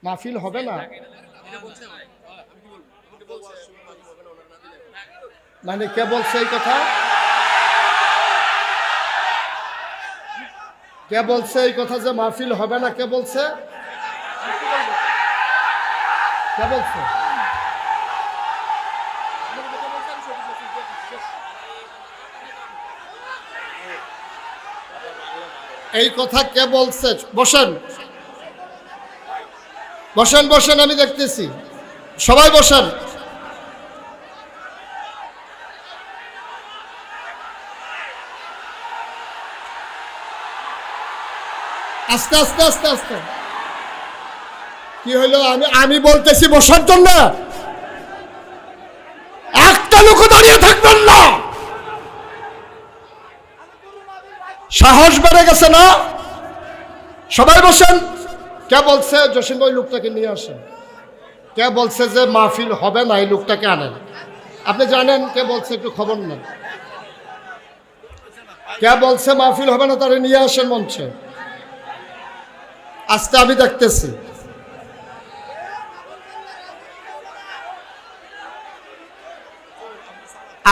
মাহফিল হবে না, মানে কে বলছে এই কথা? কে বলছে এই কথা যে মাহফিল হবে না? কে বলছে? কে বলছে? এই কথা কে বলছে? বসেন বসেন বসেন, আমি দেখতেছি, সবাই বসেন। আস্তে আস্তে আস্তে আস্তে। কি হইলো? আমি বলতেছি বসার জন্য, একটা লোক দাঁড়িয়ে থাকবেন না। সাহস বেড়ে গেছে না? সবাই বসেন। কে বলছে জসিম ভাই লোকটাকে নিয়ে আসেন? কে বলছে যে মাহফিল হবে না? এই লোকটাকে আনেন। আপনি জানেন কে বলছে? একটু খবর নেন। কে বলছে মাহফিল হবে না? তারা নিয়ে আসেন মঞ্চে। আজকে আমি দেখতেছি।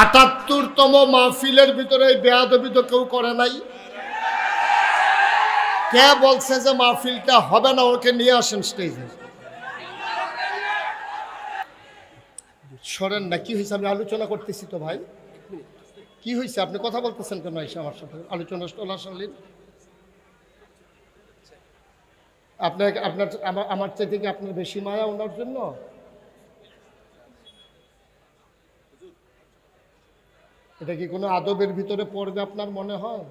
আটাত্তরতম মাহফিলের ভিতরে এই বেয়াদবি তো কেউ করে নাই। কে বলছে যে মাহফিলটা হবে না? ওকে নিয়ে আসেন স্টেজে। সরেন না। কি হয়েছে? আমি আলোচনা করতেছি তো ভাই। কি হয়েছে? আপনি কথা বলতেছেন কেন এসে আমার সাথে? আলোচনা চলাকালীন আপনার আপনার আমার চাইতে কি আপনার বেশি মায়া ওনার জন্য? এটা কি কোনো আদবের ভিতরে পড়বে আপনার মনে হয়?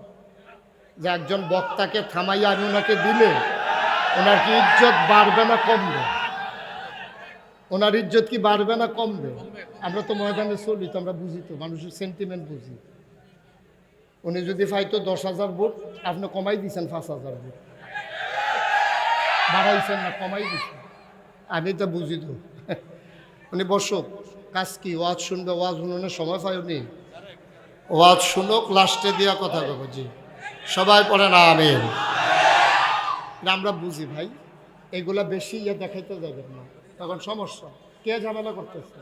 যে একজন বক্তাকে থামাইয়া আমি ওনাকে দিলে ওনার কি ইজ্জত বাড়বে না কমবে? ওনার ইজ্জত কি বাড়বে না কমবে? আমরা তো ময়দানে চলি তো, আমরা বুঝি তো, মানুষের সেন্টিমেন্ট বুঝি। উনি যদি পাইতো 10,000 ভোট, আপনি কমাই দিয়েছেন 5,000 ভোট, বাড়াইছেন না কমাই দিচ্ছেন। আমি তো বুঝি তো। উনি বসুক, কাজ কি? ওয়াজ শুনবে, ওয়াজ শুনানোর সময় পাইনি। ওয়াজ শুনুক, লাস্টে দিয়া কথা বলবো। জি, সবাই পড়েন আমিন। আমরা বুঝি ভাই, এগুলা বেশি দেখাইতে যাবেন না, তখন সমস্যা। কে ঝামেলা করতেছে?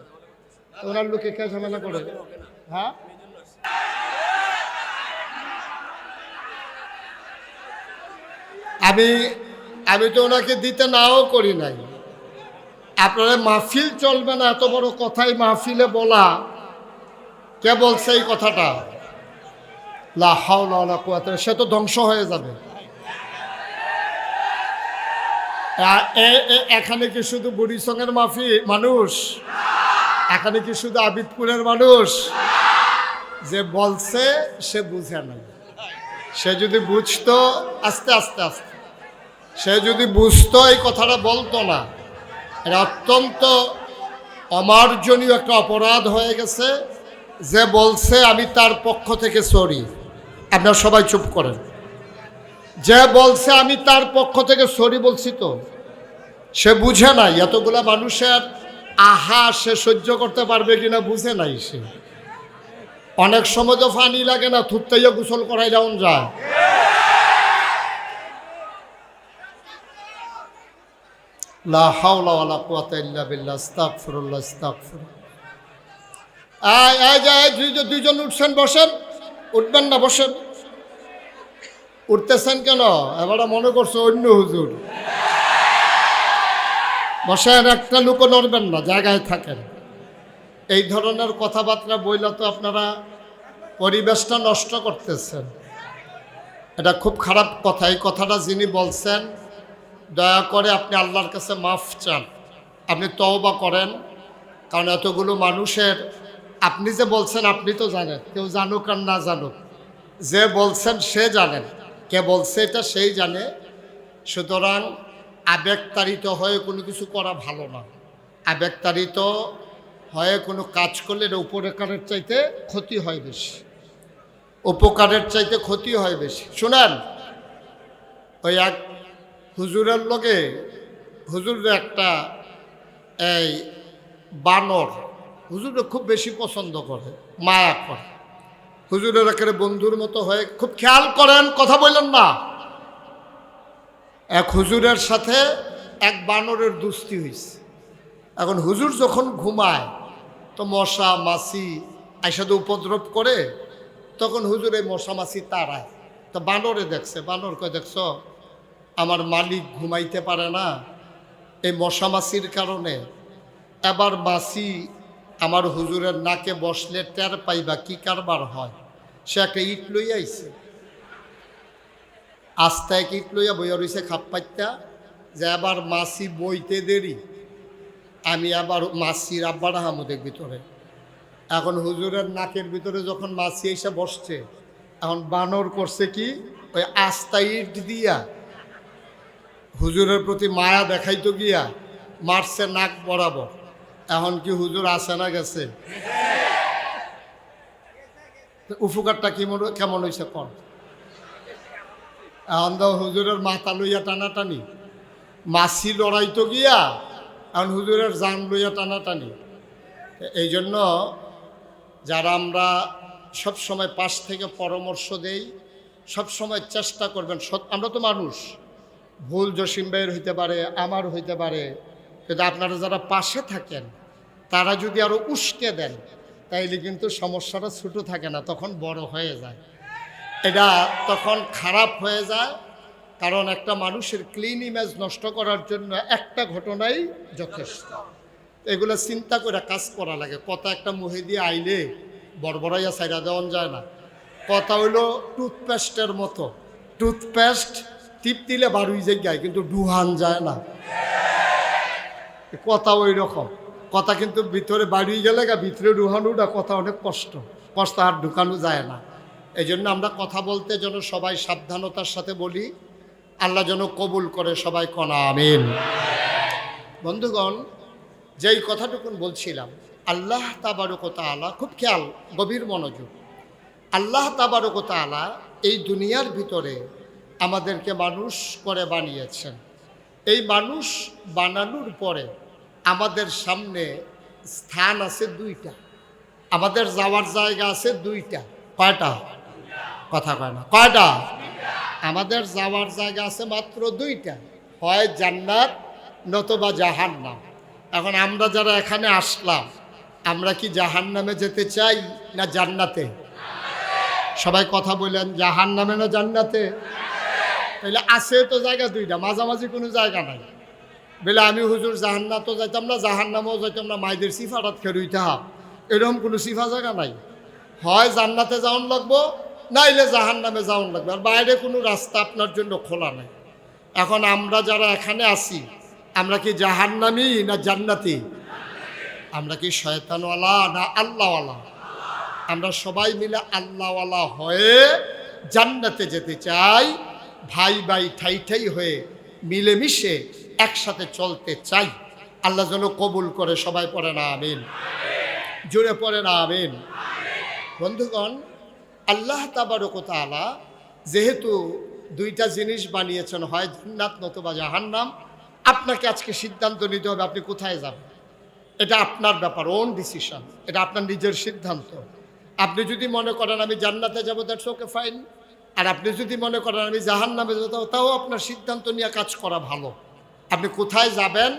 ওনার লোকে কে ঝামেলা করে? হ্যাঁ, আমি তো ওনাকে দিতে নাও করি নাই। আপনারা মাহফিল চলবে না এত বড় কথাই মাহফিলে বলা, কে বলছে এই কথাটা? লা হাওলা ওয়ালা কুওয়াতা। সে তো ধ্বংস হয়ে যাবে। এখানে কি শুধু বুড়িসঙ্গের মানুষ? এখানে কি শুধু আবিদপুরের মানুষ? যে বলছে সে বুঝে না। সে যদি বুঝতো, আস্তে আস্তে আস্তে, সে যদি বুঝতো এই কথাটা বলতো না। এটা অত্যন্ত অমার্জনীয় একটা অপরাধ হয়ে গেছে। যে বলছে আমি তার পক্ষ থেকে সরি। আপনারা সবাই চুপ করেন। যে বলছে আমি তার পক্ষ থেকে সরি বলছি, তো সে বুঝে নাই এতগুলা মানুষের আহা সে সহ্য করতে পারবে কিনা বুঝে নাই সে। অনেক সময় তো পানি লাগে না, থুততাইয়া গোসল করাই যাওন যায়। লা হাওলা ওয়ালা কুওয়াতা ইল্লা বিল্লাহ। আস্তাগফিরুল্লাহ আস্তাগফিরুল্লাহ। দুইজন উঠছেন, বসেন। উঠবেন না, বসেন। উঠতেছেন কেন? এবার মনে করছো অন্য হুজুর। বসেন, একটা লোকও নড়বেন না, জায়গায় থাকেন। এই ধরনের কথাবার্তা বইলা তো আপনারা পরিবেশটা নষ্ট করতেছেন। এটা খুব খারাপ কথা। এই কথাটা যিনি বলছেন, দয়া করে আপনি আল্লাহর কাছে মাফ চান, আপনি তওবা করেন। কারণ এতগুলো মানুষের, আপনি যে বলছেন আপনি তো জানেন, কেউ জানুক আর না জানুক, যে বলছেন সে জানেন, কে বলছে এটা সেই জানে। সুতরাং আবেগতাড়িত হয়ে কোনো কিছু করা ভালো না। আবেগতাড়িত হয়ে কোনো কাজ করলে এটা উপকারের চাইতে ক্ষতি হয় বেশি। উপকারের চাইতে ক্ষতি হয় বেশি। শুনেন, ওই এক হুজুরের লগে হুজুরের একটা এই বানর হুজুরে খুব বেশি পছন্দ করে, মায়া করে। হুজুরের একেবারে বন্ধুর মতো হয়ে, খুব খেয়াল করেন, কথা বললেন না। এক হুজুরের সাথে এক বানরের দুস্তি হয়েছে। এখন হুজুর যখন ঘুমায় তো মশা মাছি আইসাদে উপদ্রব করে, তখন হুজুর এই মশা মাছি তাড়ায়। তো বানরে দেখছে, বানর কয় দেখছ আমার মালিক ঘুমাইতে পারে না এই মশা মাছির কারণে, এবার মাছি আমার হুজুরের নাকে বসলে টের পাইবা কি কারবার হয়। সে একটা ইট লইয়া আইছে, আস্তে এক ইট লইয়া বইয়া রইছে খাপ পাইতা, যে আবার মাছি বইতে দেরি, আমি আবার মাছির আব্বারা হামুদের ভিতরে। এখন হুজুরের নাকের ভিতরে যখন মাছি এসে বসছে, এখন বানর করছে কি ওই আস্তা ইট দিয়া হুজুরের প্রতি মায়া দেখাইতো গিয়া মারছে নাক বরাবর। এখন কি হুজুর আসে না গেছে? উপকারটা কেমন হয়েছে কন? এখন তো হুজুরের মাথা লইয়া টানাটানি, মাছি লড়াইতো গিয়া এখন হুজুরের জান লইয়া টানাটানি। এই জন্য যারা আমরা সব সময় পাশ থেকে পরামর্শ দেই, সব সময় চেষ্টা করবেন, আমরা তো মানুষ, ভুল জসিম ভাইয়ের হইতে পারে, আমার হইতে পারে, কিন্তু আপনারা যারা পাশে থাকেন তারা যদি আরও উস্কে দেন তাইলে কিন্তু সমস্যাটা ছোটো থাকে না, তখন বড় হয়ে যায়, এটা তখন খারাপ হয়ে যায়। কারণ একটা মানুষের ক্লিন ইমেজ নষ্ট করার জন্য একটা ঘটনাই যথেষ্ট। এগুলো চিন্তা করে কাজ করা লাগে। কথা একটা মুহে দিয়ে আইলে বড়বড়াইয়া সাইডা দেওয়ান যায় না। কথা হইল টুথপেস্টের মতো, টুথপেস্ট টিপ দিলে বারুই জায়গায় কিন্তু ডুহান যায় না। কথা ওই রকম, কথা কিন্তু ভিতরে বাড়িয়ে গেলে ভিতরে ডুহানোটা কথা অনেক কষ্ট আর ঢুকানো যায় না। এই জন্য আমরা কথা বলতে যেন সবাই সাবধানতার সাথে বলি, আল্লাহ যেন কবুল করে, সবাই কনা আমিন। বন্ধুগণ, যেই কথাটুকুন বলছিলাম, আল্লাহ তাবারক ওয়া তাআলা, খুব খেয়াল, গভীর মনোযোগ, আল্লাহ তাবারক ওয়া তাআলা এই দুনিয়ার ভিতরে আমাদেরকে মানুষ করে বানিয়েছেন। এই মানুষ বানানোর পরে আমাদের সামনে স্থান আছে দুইটা, আমাদের যাওয়ার জায়গা আছে দুইটা। কয়টা? কথা কয় না, কয়টা? আমাদের যাওয়ার জায়গা আছে মাত্র দুইটা, হয় জান্নাত নতুবা জাহান্নাম। এখন আমরা যারা এখানে আসলাম, আমরা কি জাহান্নামে যেতে চাই না জান্নাতে? সবাই কথা বললেন, জাহান্নামে না জান্নাতে? তাহলে আছে তো জায়গা দুইটা, মাঝামাঝি কোনো জায়গা নাই। বলে আমি হুজুর জাহান্নাতও যাইতাম না জাহান্নামেও যাইতাম না, মাইদের সিফারাত খেরুইতে হা, এরকম কোনো সিফা জায়গা নাই। হয় জান্নাতে যাওয়ান লাগবো, নাইলে জাহান্নামে যাওয়ান লাগবে, আর বাইরে কোনো রাস্তা আপনার জন্য খোলা নাই। এখন আমরা যারা এখানে আছি, আমরা কি জাহান্নামী না জান্নাতি? আমরা কি শয়তানওয়ালা না আল্লাহওয়ালা? আমরা সবাই মিলে আল্লাহওয়ালা হয়ে জান্নাতে যেতে চাই, ভাই ভাই ঠাই ঠাই হয়ে মিলেমিশে একসাথে চলতে চাই। আল্লাহ যেন কবুল করে, সবাই পড়ে না আমিন, জোরে পড়ে না আমিন। বন্ধুগণ, আল্লাহ তাবারক ওয়া তাআলা যেহেতু দুইটা জিনিস বানিয়েছেন, হয় জান্নাত নতুবা জাহান্নাম, আপনাকে আজকে সিদ্ধান্ত নিতে হবে আপনি কোথায় যাবেন। এটা আপনার ব্যাপার, ওন ডিসিশন, এটা আপনার নিজের সিদ্ধান্ত। আপনি যদি মনে করেন আমি জান্নাতে যাবো, দ্যাটস ওকে, ফাইন। আর আপনি যদি মনে করেন আমি জাহান্নামে যাবো, তাও আপনার সিদ্ধান্ত নিয়ে কাজ করা ভালো। আপনি কোথায় যাবেন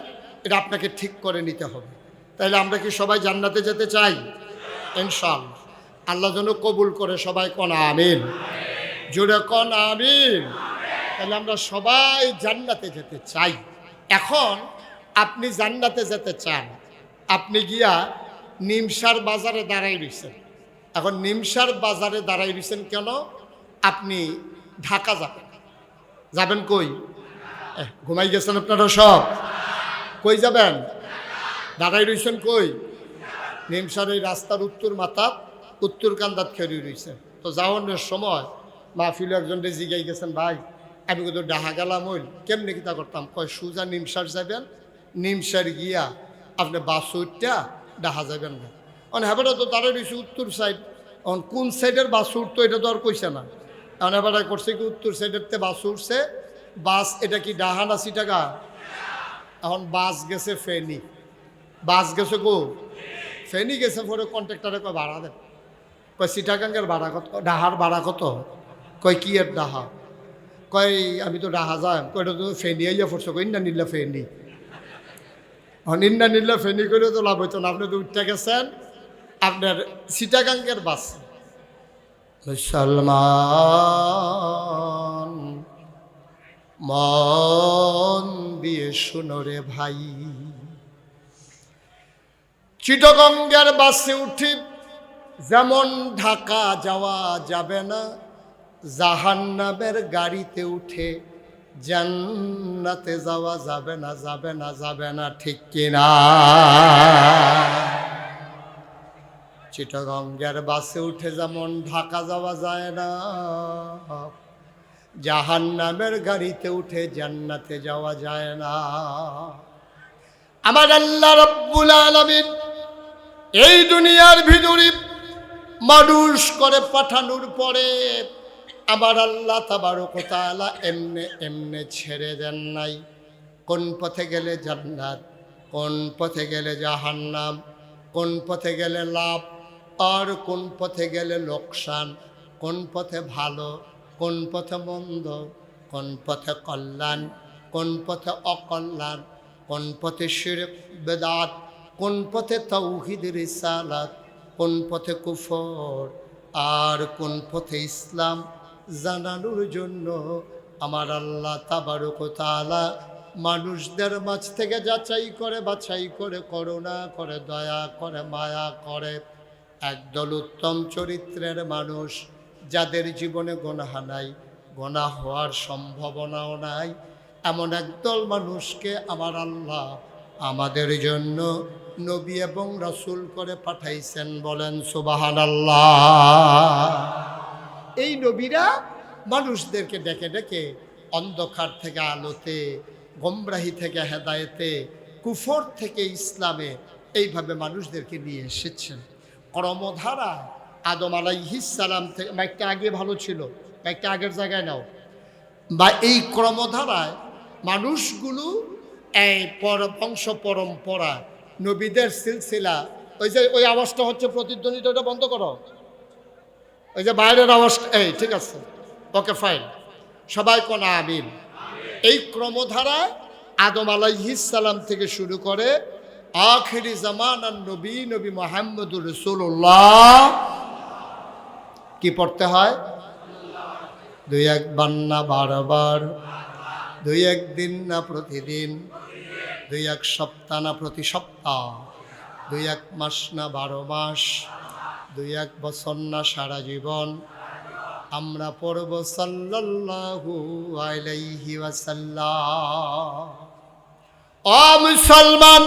এটা আপনাকে ঠিক করে নিতে হবে। তাইলে আমরা কি সবাই জান্নাতে যেতে চাই? ইনশাআল্লাহ। আল্লাহ যেন কবুল করে, সবাই কোন আমিন, জোরে কোন আমিন। তাহলে আমরা সবাই জান্নাতে যেতে চাই। এখন আপনি জান্নাতে যেতে চান, আপনি গিয়া নিমসার বাজারে দাঁড়াই রইছেন। এখন নিমসার বাজারে দাঁড়াই রইছেন কেন? আপনি ঢাকা যাবেন। যাবেন কই? ঘুমাই গেছেন আপনারা সব? কই যাবেন? দাঁড়াই রইছেন কই? নিমসার এই রাস্তার উত্তর মাথা, উত্তর কান্দাত খেয়ে রইছেন। তো যাওয়ানোর সময় মাহফিল একজনকে জিগাই গেছেন, ভাই আমি কিন্তু ডাহা গেলাম, হইল কেমনি কিতা করতাম? কয় সোজা নিমসার যাবেন, নিমসার গিয়া আপনি বাসুরটা ডাহা যাবেন না। হেবাটা তো দাঁড়াই রয়েছে উত্তর সাইড, কোন সাইডের বাস উঠতো এটা তো আর কইছে না। এখন এবারে করছে কি উত্তর সাইডের তে বাস উঠছে, বাস এটা কি ডাহা না সিটাগা? এখন বাস গেছে ফেনি, বাস গেছে গো ফেনি গেছে। পরে কন্ট্রাক্টরে কয় ভাড়া দেন, কয় সিটাগাঙ্গের ভাড়া কত, ডাহার ভাড়া কত? কয় কি এর ডাহা? কয় আমি তো রাহা যাই কয়টা তো ফেনি আইয়া পড়ছো কই না নিল্লা ফেনি নিন্দা নিল্লা ফেনি করে তো লাভ হইতো না। আপনি তো উঠতে গেছেন আপনার চিটাগাঙ্গের বাস। মুসলমান মন দিয়ে শুনো রে ভাই, চিটাগঙ্গের বাসে উঠি যেমন ঢাকা যাওয়া যাবে না, জাহান্নামের গাড়িতে উঠে জান্নাতে যাওয়া যাবে না, যাবে না, যাবে না, ঠিক কিনা? চিটাগঙ্গের বাসে উঠে যেমন ঢাকা যাওয়া যায় না, জাহান্নামের গাড়িতে উঠে জান্নাতে যাওয়া যায় না। আমার আল্লাহ রাব্বুল আলামিন এই দুনিয়ার ভিতরে মানুষ করে পাঠানোর পরে আমার আল্লাহ তাবারক ওয়া তাআলা এমনে এমনে ছেড়ে দেন নাই। কোন পথে গেলে জান্নাত, কোন পথে গেলে জাহান্নাম, কোন পথে গেলে লাভ আর কোন পথে গেলে লোকসান, কোন পথে ভালো, কোন পথে মন্দ, কোন পথে কল্যাণ, কোন পথে অকল্যাণ, কোন পথে শিরক বেদাত, কোন পথে তাওহীদ রিসালাত, কোন পথে কুফর আর কোন পথে ইসলাম জানানোর জন্য আমার আল্লাহ তাবারক ওয়া তাআলা মানুষদের মাঝ থেকে যাচাই করে বাছাই করে করুণা করে দয়া করে মায়া করে একদল উত্তম চরিত্রের মানুষ, যাদের জীবনে গুনাহ নাই, গুনাহ হওয়ার সম্ভাবনাও নাই, এমন একদল মানুষকে আমার আল্লাহ আমাদের জন্য নবী এবং রাসূল করে পাঠাইছেন। বলেন সুবহানাল্লাহ। এই নবীরা মানুষদেরকে ডেকে ডেকে অন্ধকার থেকে আলোতে, গোমরাহি থেকে হেদায়েতে, কুফর থেকে ইসলামে এইভাবে মানুষদেরকে নিয়ে এসেছেন। কর্মধারা আদম আলাইহিস সালাম থেকে, মাইকটা আগে ভালো ছিল, মাইকটা আগের জায়গায় নাও, বা এই ক্রমধারায় মানুষগুলো এই বংশ পরম্পরা নবীদের সিলসিলা, ওই যে ওই আওয়াজটা হচ্ছে প্রতিধ্বনিটা, ওটা বন্ধ করো, ওই যে বাইরের আওয়াজ, এই ঠিক আছে, ওকে ফাইন, সবাই কোন আমিন। এই ক্রমধারায় আদম আলাইহিস সালাম থেকে শুরু করে আখিরি জামানার নবী নবী মুহাম্মদুর রাসূলুল্লাহ কি পড়তে হয়? দুই একবার না বারবার, দুই একদিন না প্রতিদিন, দুই এক সপ্তাহ না প্রতি সপ্তাহ, দুই এক মাস না 12 মাস, দুই এক বছর না সারা জীবন আমরা পড়ব সাল্লাল্লাহু আলাইহি ওয়াসাল্লাম। ও মুসলমান,